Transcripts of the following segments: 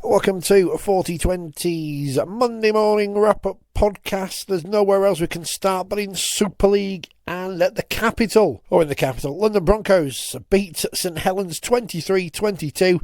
Welcome to 4020's Monday morning wrap-up podcast. There's nowhere else we can start but in Super League and at the capital. London Broncos beat St Helens 23-22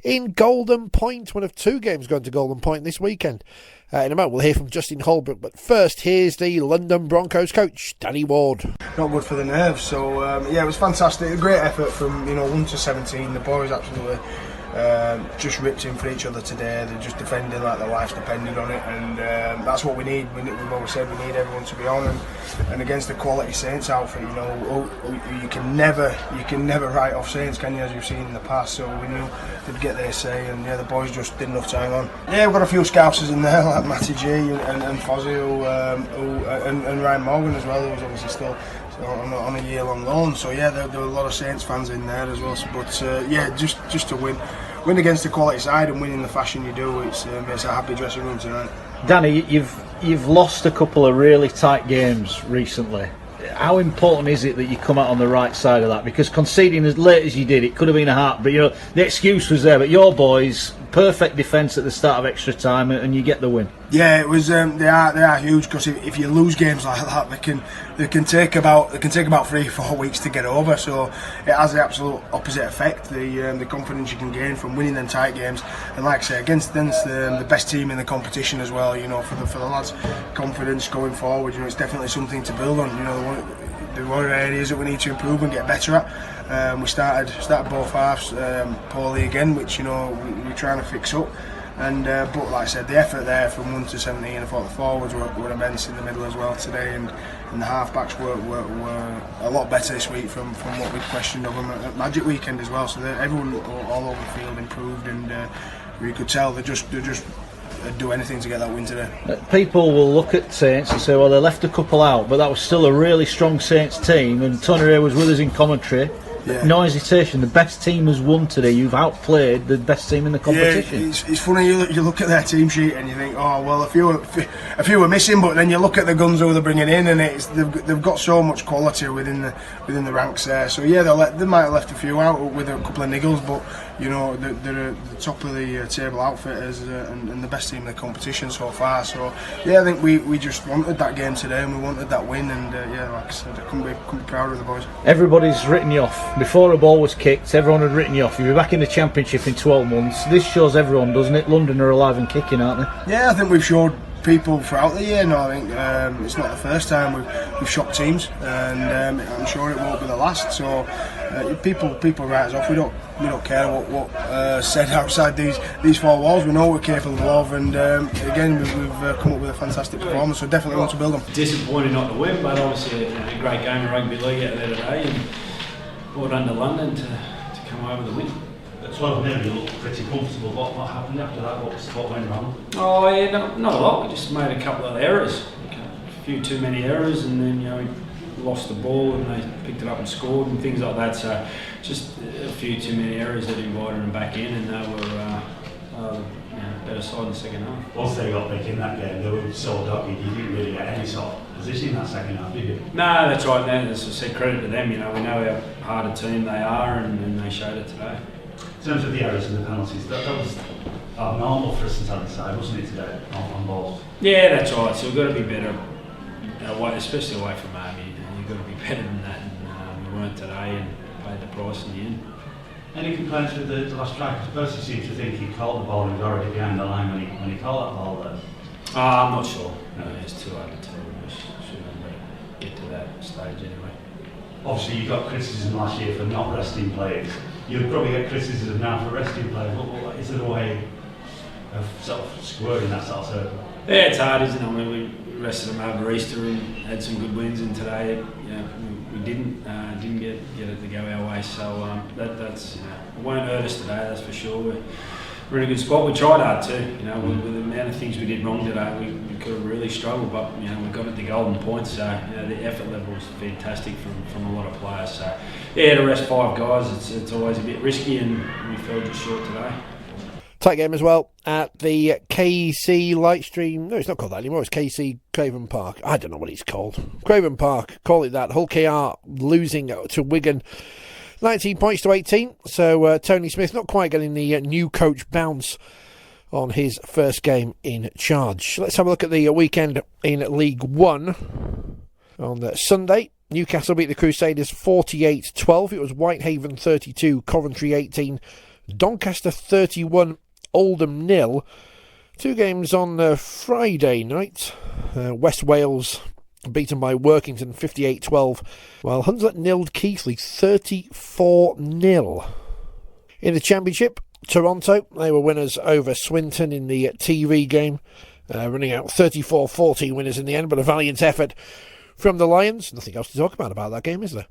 in Golden Point. One of two games going to Golden Point this weekend. In a moment we'll hear from Justin Holbrook, but first here's the London Broncos coach, Danny Ward. Not good for the nerves, so it was fantastic. A great effort from 1 to 17. The boys absolutely just ripped in for each other today. They're just defending like their lives depended on it, and that's what we need. We've always said we need everyone to be on, and against the quality Saints outfit, you can never write off Saints, can you, as you've seen in the past. So we knew they'd get their say, and the boys just did enough time on. Yeah, we've got a few Scousers in there like Matty G and Fozzie, and Ryan Morgan as well, who was obviously still on a year-long loan. So there were a lot of Saints fans in there as well. But just to win against the quality side and win in the fashion you do, it's a happy dressing room tonight. Danny, you've lost a couple of really tight games recently. How important is it that you come out on the right side of that? Because conceding as late as you did, it could have been a heart. But the excuse was there. But your boys, perfect defence at the start of extra time, and you get the win. Yeah, it was. They are huge, because if you lose games like that, they can take about 3-4 weeks to get over. So it has the absolute opposite effect. The confidence you can gain from winning them tight games, and like I say, against the best team in the competition as well. For the lads' confidence going forward, it's definitely something to build on. One of the areas that we need to improve and get better at. We started both halves poorly again, which we're trying to fix up. And but like I said, the effort there from 1 to 17, I thought the forwards were immense in the middle as well today, and the half-backs were a lot better this week from what we'd questioned of them at Magic Weekend as well. So everyone all over the field improved, and you could tell they just do anything to get that win today. People will look at Saints and say, well, they left a couple out, but that was still a really strong Saints team, and Tony Ray was with us in commentary. Yeah. No hesitation, the best team has won today. You've outplayed the best team in the competition. Yeah, it's funny, you look at their team sheet and you think, oh well, a few were missing, but then you look at the guns who they're bringing in, and they've got so much quality within the ranks there. So they might have left a few out with a couple of niggles, but they're at the top of the table outfitters and the best team in the competition so far. So I think we just wanted that game today, and we wanted that win, and like I said, I couldn't be prouder of the boys. Everybody's written you off. Before a ball was kicked, everyone had written you off. You'll be back in the Championship in 12 months. This shows everyone, doesn't it? London are alive and kicking, aren't they? Yeah, I think we've showed people throughout the year. No, I think it's not the first time we've shocked teams, and I'm sure it won't be the last. So people write us off. We don't care what said outside these four walls. We know what we're capable of, and again we've come up with a fantastic performance. So definitely want to build them. Disappointed not to win, but obviously a great game of rugby league out there today, and well done to London to come over the win. At 12 0, you looked pretty comfortable. What happened after that? What went wrong? Oh yeah, not a lot. We just made a couple of errors, a few too many errors, and then we lost the ball and they picked it up and scored and things like that. So just a few too many errors that invited them back in, and they were better side in the second half. Once they got back in that game, they were so doggy. You didn't really get any sort of position in that second half, did you? No, that's right. As I said, credit to them. We know how hard a team they are, and they showed it today. In terms of the errors and the penalties, that was abnormal for a St Helens side, wasn't it, today, on balls? Yeah, that's right. So we've got to be better, especially away from home. You've got to be better than that, and we weren't today, and paid the price in the end. Any complaints with the last try? Because Percy seems to think he called the ball and got it behind the line when he called that ball there. I'm not sure. No, it's too hard to tell. We shouldn't get to that stage anyway. Obviously, you got criticism last year for not resting players. You'd probably get criticism now for resting players. Is there a way of sort of squaring that sort of circle? Yeah, it's hard, isn't it? I mean, we rested them over Easter and had some good wins, and today, we didn't get it to go our way. So that's it won't hurt us today, that's for sure. We're in a good spot. We tried hard too. With the amount of things we did wrong today, we could have really struggled, but we got at the golden point. So the effort level was fantastic from a lot of players. So to rest 5 guys, it's always a bit risky, and we fell just short today. Tight game as well at the KC Lightstream. No, it's not called that anymore. It's KC Craven Park. I don't know what it's called. Craven Park. Call it that. Hull KR losing to Wigan 19 points to 18. So Tony Smith not quite getting the new coach bounce on his first game in charge. Let's have a look at the weekend in League One. On the Sunday, Newcastle beat the Crusaders 48-12. It was Whitehaven 32, Coventry 18, Doncaster 31, Oldham 0. Two games on Friday night. West Wales beaten by Workington 58-12, while Hunslet nilled Keighley 34-0. In the Championship, Toronto, they were winners over Swinton in the TV game, running out 34-14 winners in the end, but a valiant effort from the Lions. Nothing else to talk about that game, is there?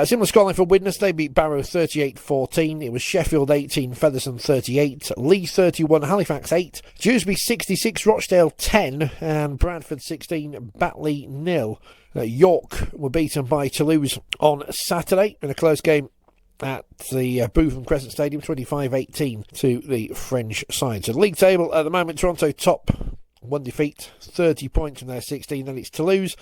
Similar scoreline for Widnes. They beat Barrow 38-14. It was Sheffield 18, Featherstone 38, Lee 31, Halifax 8, Dewsbury 66, Rochdale 10, and Bradford 16, Batley 0. York were beaten by Toulouse on Saturday in a close game at the Bootham Crescent Stadium, 25-18 to the French side. So the league table at the moment, Toronto top, one defeat, 30 points from their 16. Then it's Toulouse,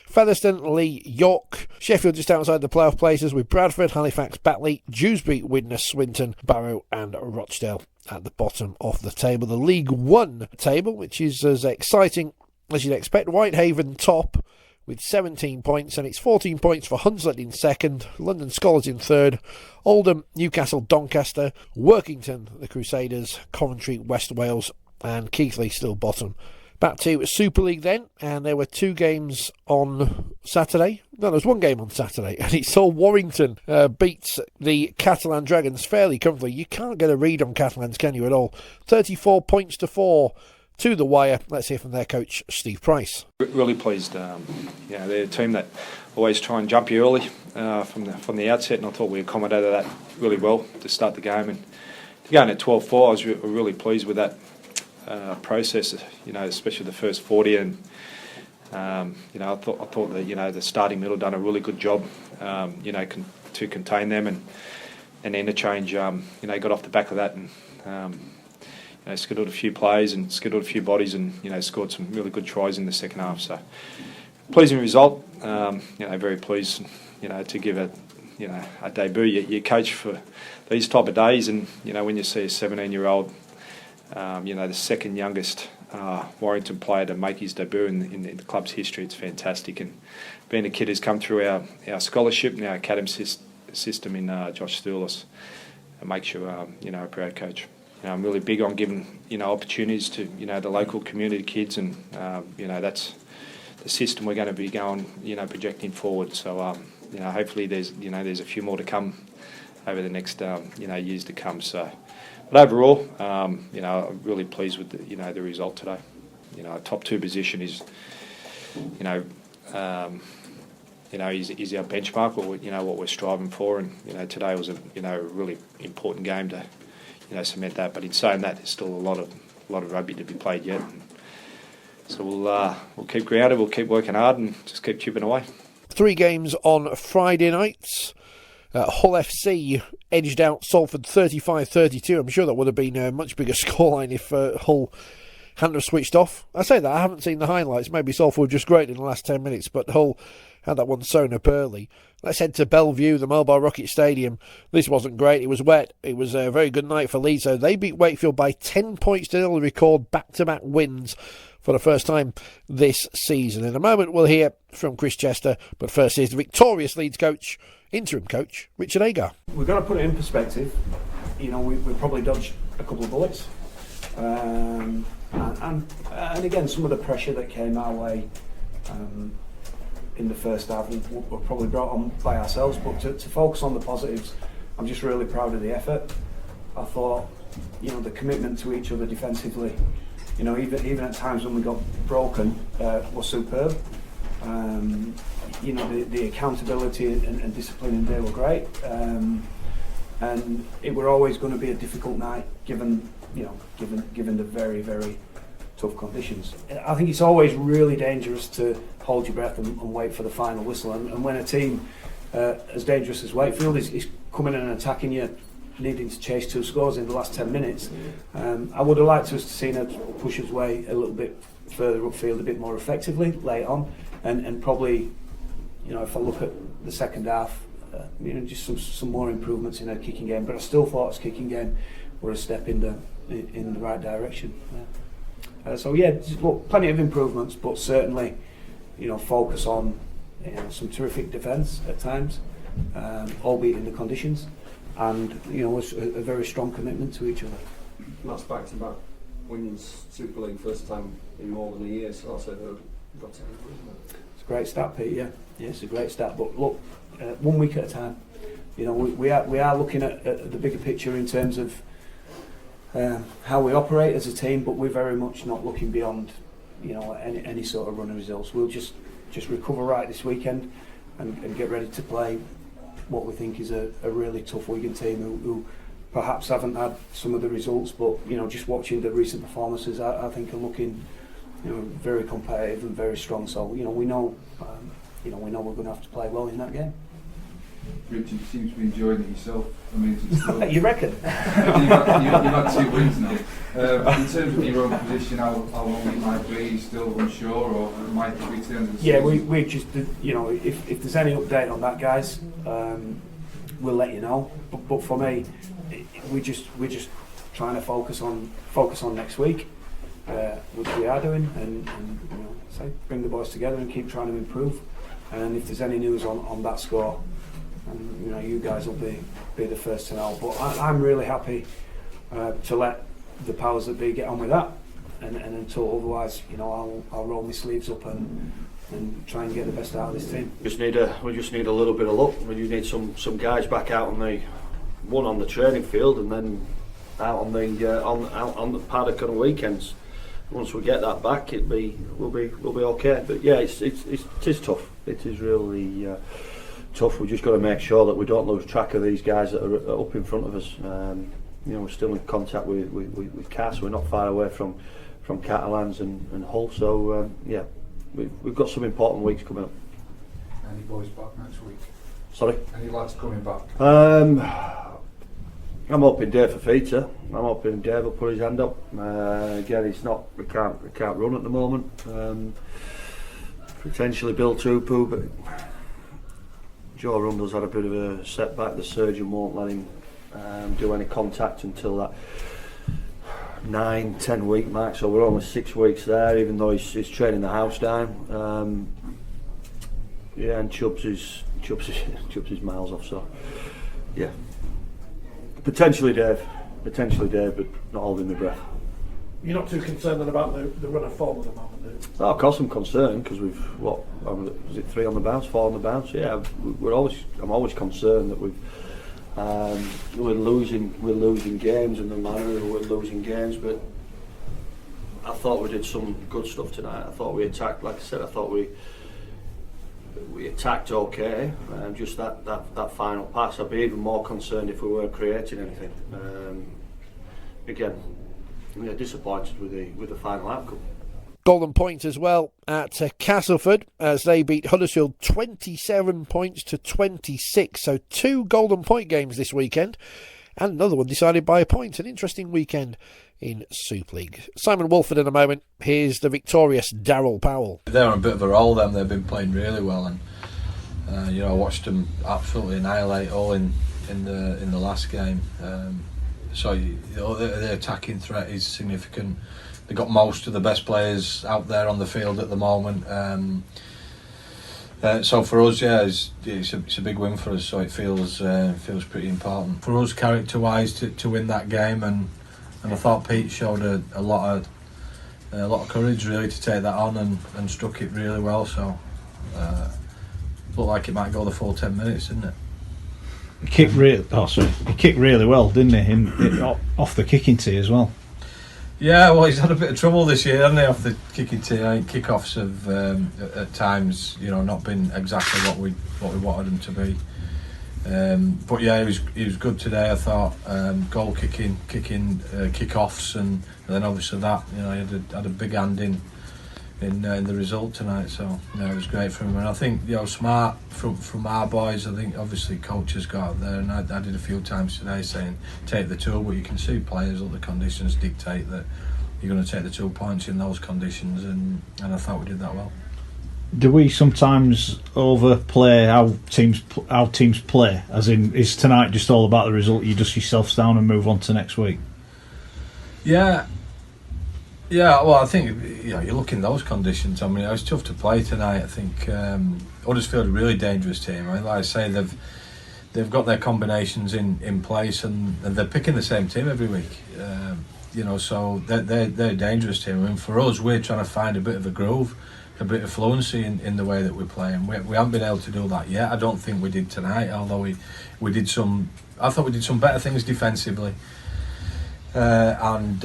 Featherstone, Lee, York, Sheffield just outside the playoff places with Bradford, Halifax, Batley, Dewsbury, Widnes, Swinton, Barrow and Rochdale at the bottom of the table. The League One table, which is as exciting as you'd expect. Whitehaven top with 17 points, and it's 14 points for Hunslet in second, London Scholars in third, Oldham, Newcastle, Doncaster, Workington, the Crusaders, Coventry, West Wales and Keighley still bottom. Back to Super League then, and there were two games on Saturday. No, there was one game on Saturday, and it saw Warrington beat the Catalan Dragons fairly comfortably. You can't get a read on Catalans, can you, at all? 34 points to 4 to the wire. Let's hear from their coach, Steve Price. Really pleased. They're a team that always try and jump you early from the outset, and I thought we accommodated that really well to start the game. And to go in at 12-4, I was really pleased with that process, especially the first 40, and I thought that the starting middle done a really good job, to contain them and interchange. Got off the back of that and skittled a few plays and skittled a few bodies and scored some really good tries in the second half. So pleasing result. Very pleased to give a debut. You coach for these type of days, and when you see a 17-year-old. The second youngest Warrington player to make his debut in the club's history. It's fantastic, and being a kid who's come through our scholarship and our academy system in Josh Stoulis, it makes you a proud coach. I'm really big on giving opportunities to the local community kids, and that's the system we're going to be going projecting forward. So hopefully there's a few more to come over the next years to come. So. But overall, I'm really pleased with the result today. Top two position is, is our benchmark, or what we're striving for. And today was a really important game to cement that. But in saying that, there's still a lot of rugby to be played yet. And so we'll keep grounded, we'll keep working hard, and just keep chipping away. 3 games on Friday nights. Hull FC edged out Salford 35-32. I'm sure that would have been a much bigger scoreline if Hull hadn't have switched off. I say that, I haven't seen the highlights. Maybe Salford were just great in the last 10 minutes, but Hull had that one sewn up early. Let's head to Bellevue, the Mobile Rocket Stadium. This wasn't great. It was wet. It was a very good night for Leeds. So they beat Wakefield by 10 points to 0 to record back-to-back wins for the first time this season. In a moment, we'll hear from Chris Chester, but first here's the victorious Leeds coach, interim coach, Richard Agar. We've got to put it in perspective. We probably dodged a couple of bullets. And again, some of the pressure that came our way in the first half were probably brought on by ourselves. But to focus on the positives, I'm just really proud of the effort. I thought, the commitment to each other defensively, even at times when we got broken, was superb. The accountability and discipline in there were great, and it were always going to be a difficult night given the very, very tough conditions. I think it's always really dangerous to hold your breath and wait for the final whistle, and when a team as dangerous as Wakefield is coming in and attacking you, needing to chase 2 scores in the last 10 minutes, I would have liked us to seen us push his way a little bit further upfield, a bit more effectively late on, and probably, if I look at the second half, just some more improvements in our kicking game. But I still thought his kicking game were a step in the in the right direction. So yeah, look, plenty of improvements, but certainly, focus on some terrific defence at times, albeit in the conditions, and a very strong commitment to each other. That's back-to-back wins Super League, first time in more than a year, so that's got to improve. It's a great start, Pete. Yeah, it's a great start. But look, 1 week at a time. We are looking at the bigger picture in terms of how we operate as a team, but we're very much not looking beyond any sort of run of results. We'll just recover right this weekend and get ready to play what we think is a really tough Wigan team who perhaps haven't had some of the results, but just watching the recent performances, I think are looking very competitive and very strong. So we know we're going to have to play well in that game. Richard, you seem to be enjoying it yourself. I mean, You reckon? you've had 2 wins now. In terms of your own position, how long it might be, are you still unsure, or might it be to the end of the season? Yeah, we just if there's any update on that, guys, we'll let you know. But for me, we're just trying to focus on next week, which we are doing, and bring the boys together and keep trying to improve. And if there's any news on that score, you guys will be the first to know. But I'm really happy to let the powers that be get on with that, and until otherwise, I'll roll my sleeves up and try and get the best out of this team. We just need a little bit of luck. We just need some guys back out on the training field, and then out on the paddock on the weekends. Once we get that back, we'll be okay. But yeah, it is tough. It is really tough. We've just got to make sure that we don't lose track of these guys that are up in front of us. We're still in contact with Cass. We're not far away from Catalans and Hull. So yeah, we've got some important weeks coming up. Any boys back next week? Sorry? Any lads coming back? I'm hoping Dave Fafita. I'm hoping Dave will put his hand up. Again, we can't run at the moment. Potentially Bill Tupu, but Joe Rundle's had a bit of a setback. The surgeon won't let him do any contact until that 9-10 week mark. So we're almost 6 weeks there, even though he's training the house down. And Chubbs is miles off. So yeah. Potentially Dave, but not holding my breath. You're not too concerned then about the run of form at the moment, are you? Oh, of course I'm concerned, because we've was it 3 on the bounce, 4 on the bounce? Yeah, I'm always concerned that we're losing games in the manner we're losing games. But I thought we did some good stuff tonight. I thought we attacked, like I said. I thought we attacked okay, just that final pass. I'd be even more concerned if we weren't creating anything. Again, we are disappointed with the final outcome. Golden point as well at Castleford as they beat Huddersfield 27 points to 26. So 2 golden point games this weekend, and another one decided by a point. An interesting weekend in Super League. Simon Wolford in a moment. Here's the victorious Darryl Powell. They're on a bit of a roll. They've been playing really well, and I watched them absolutely annihilate all in the last game. So the attacking threat is significant. They've got most of the best players out there on the field at the moment. So for us, yeah, it's a big win for us. So it feels pretty important for us character-wise to win that game, and I thought Pete showed a lot of courage really to take that on and struck it really well. So looked like it might go the full 10 minutes, didn't it? He kicked really well, didn't he? Off the kicking tee as well. Yeah, well, he's had a bit of trouble this year, hasn't he, off the kicking tee. I think kickoffs have at times, not been exactly what we wanted them to be. But yeah, he was good today. I thought goal kicking, kickoffs, and then obviously that he had a big hand in the result tonight. So it was great from him, and I think smart from our boys. I think obviously coaches got out there, and I did a few times today saying take the 2, but you can see players let the conditions dictate that you're going to take the 2 points in those conditions, and I thought we did that well. Do we sometimes overplay how teams play? As in, is tonight just all about the result? You dust yourselves down and move on to next week? Yeah. Yeah, well, I think you look in those conditions. I mean, it was tough to play tonight. I think Huddersfield are a really dangerous team. I mean, like I say, they've got their combinations in place, and they're picking the same team every week. So they're a dangerous team. I mean, for us, we're trying to find a bit of a groove, a bit of fluency in the way that we're playing. We haven't been able to do that yet. I don't think we did tonight, although we did some. I thought we did some better things defensively, and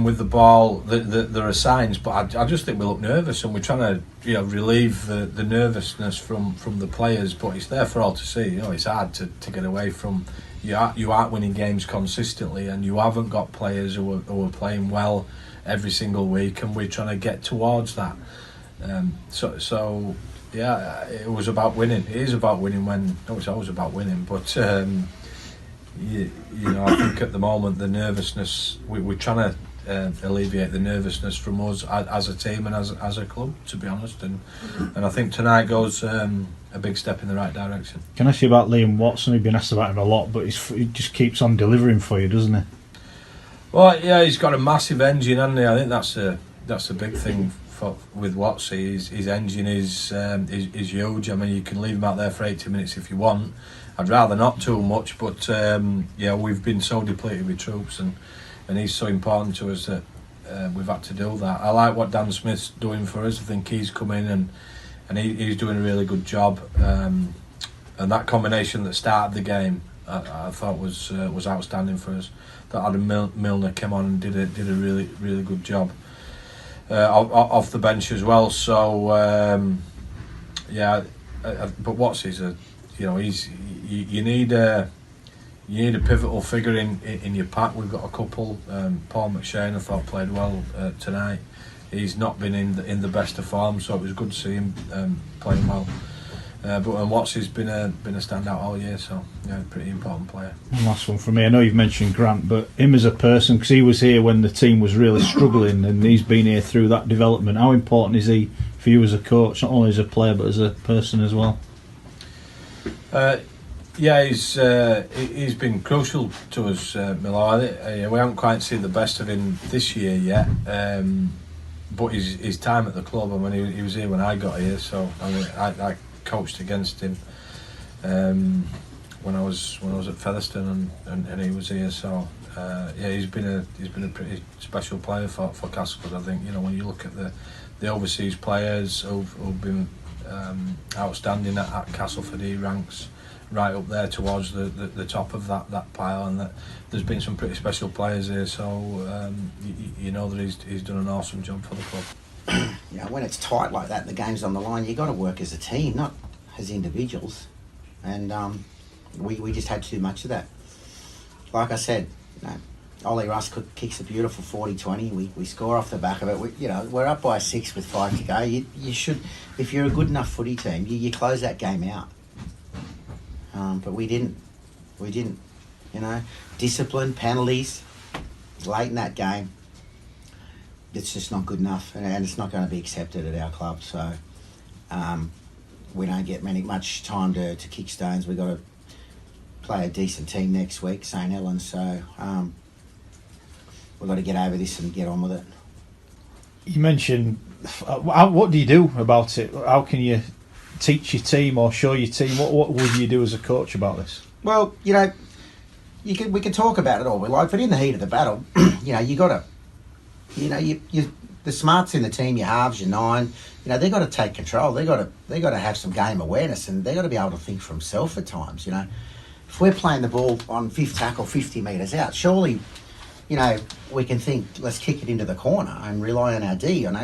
with the ball, there are signs, but I just think we look nervous, and we're trying to relieve the nervousness from the players. But it's there for all to see. It's hard to get away from. You aren't winning games consistently, and you haven't got players who are playing well every single week, and we're trying to get towards that. So it was about winning. It is about winning it's always about winning, but. I think at the moment the nervousness, we're trying to alleviate the nervousness from us as a team and as a club, to be honest, and I think tonight goes a big step in the right direction. Can I ask you about Liam Watson? You've been asked about him a lot, but he just keeps on delivering for you, doesn't he? Well, yeah, he's got a massive engine, hasn't he? I think that's a big thing with Watsy. His engine is huge. I mean, you can leave him out there for 80 minutes if you want. I'd rather not too much, but we've been so depleted with troops, and he's so important to us that we've had to do that. I like what Dan Smith's doing for us. I think he's come in and he's doing a really good job. And that combination that started the game, I thought was outstanding for us. That Adam Milner came on and did a really, really good job off the bench as well. So but Watsy's you need a pivotal figure in your pack. We've got a couple. Paul McShane, I thought, played well tonight. He's not been in the best of form, so it was good to see him playing well. But Watsy's been a standout all year, so pretty important player. One last one from me. I know you've mentioned Grant, but him as a person, because he was here when the team was really struggling, and he's been here through that development. How important is he for you as a coach, not only as a player but as a person as well? He's been crucial to us, Milo. We haven't quite seen the best of him this year yet, but his time at the club, I mean, he was here when I got here, so I coached against him when I was at Featherstone, and he was here, so he's been a pretty special player for Castleford. I think when you look at the overseas players who've been outstanding at Castleford, he ranks right up there towards the top of that pile, and that there's been some pretty special players here, so that he's done an awesome job for the club. When it's tight like that, the game's on the line, you've got to work as a team, not as individuals, and we just had too much of that. Like I said, Ollie Russ kicks a beautiful 40-20. We score off the back of it. We're up by 6 with 5 to go. You should, if you're a good enough footy team, you close that game out. But we didn't. Discipline, penalties, late in that game. It's just not good enough, and it's not going to be accepted at our club. So we don't get much time to kick stones. We've got to play a decent team next week, St Helens. So we've got to get over this and get on with it. You mentioned, what do you do about it? How can you teach your team or show your team? What would you do as a coach about this? Well, we can talk about it all we like, but in the heat of the battle, you got to, the smarts in the team, your halves, your 9, they got to take control. They got to have some game awareness, and they got to be able to think for themselves at times. If we're playing the ball on 5th tackle 50 metres out, surely, we can think, let's kick it into the corner and rely on our D. The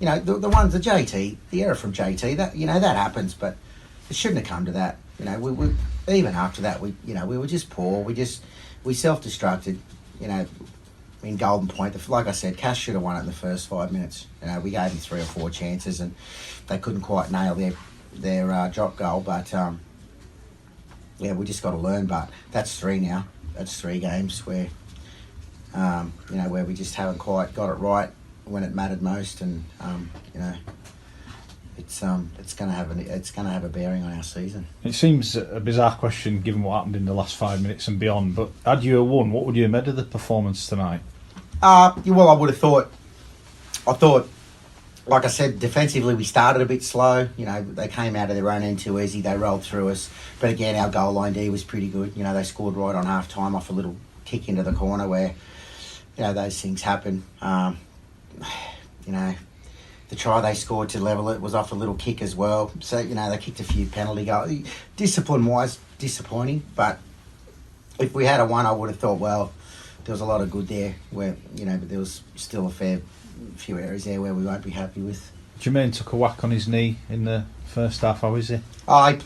ones, the JT, the error from JT, that that happens, but it shouldn't have come to that. We even after that, we were just poor. We self-destructed. In Golden Point, like I said, Cass should have won it in the first 5 minutes. We gave them 3 or 4 chances, and they couldn't quite nail their drop goal. But we just got to learn. But that's 3 now. That's 3 games where where we just haven't quite got it right when it mattered most, and it's going to have a bearing on our season. It seems a bizarre question given what happened in the last 5 minutes and beyond, but had you won, what would you have made of the performance tonight? Well, I would have thought. I thought, like I said, defensively we started a bit slow. You know, they came out of their own end too easy. They rolled through us. But again, our goal line D was pretty good. You know, they scored right on half time off a little kick into the corner where, you know, those things happen. You know, the try they scored to level it was off a little kick as well. So, you know, they kicked a few penalty goals. Discipline-wise, disappointing. But if we had a one, I would have thought, well, there was a lot of good there. Where, you know, but there was still a few areas there where we won't be happy with. Jermaine took a whack on his knee in the first half. How is he? I'm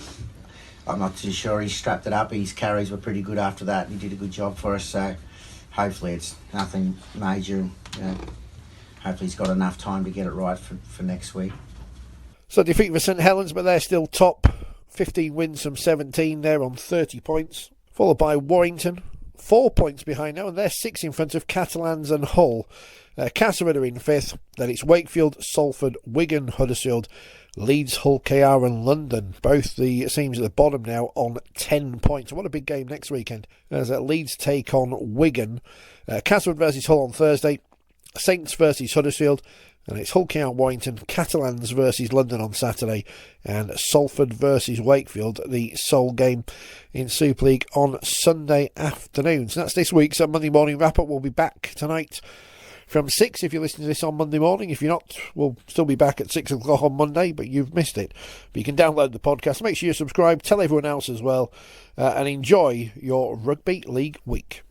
not too sure. He strapped it up. His carries were pretty good after that. He did a good job for us. So hopefully it's nothing major. You know, hopefully he's got enough time to get it right for next week. So defeat for St Helens, but they're still top. 15 wins from 17. They're on 30 points. Followed by Warrington, 4 points behind now, and they're 6 in front of Catalans and Hull. Castleford are in 5th. Then it's Wakefield, Salford, Wigan, Huddersfield, Leeds, Hull, KR and London. Both the teams at the bottom now on 10 points. What a big game next weekend as Leeds take on Wigan. Castleford versus Hull on Thursday. Saints versus Huddersfield. And it's Hull, KR, Warrington, Catalans versus London on Saturday, and Salford versus Wakefield, the sole game in Super League on Sunday afternoon. So that's this week's Monday morning wrap-up. We'll be back tonight from 6 if you're listening to this on Monday morning. If you're not, we'll still be back at 6 o'clock on Monday, but you've missed it. But you can download the podcast. Make sure you subscribe, tell everyone else as well, and enjoy your Rugby League week.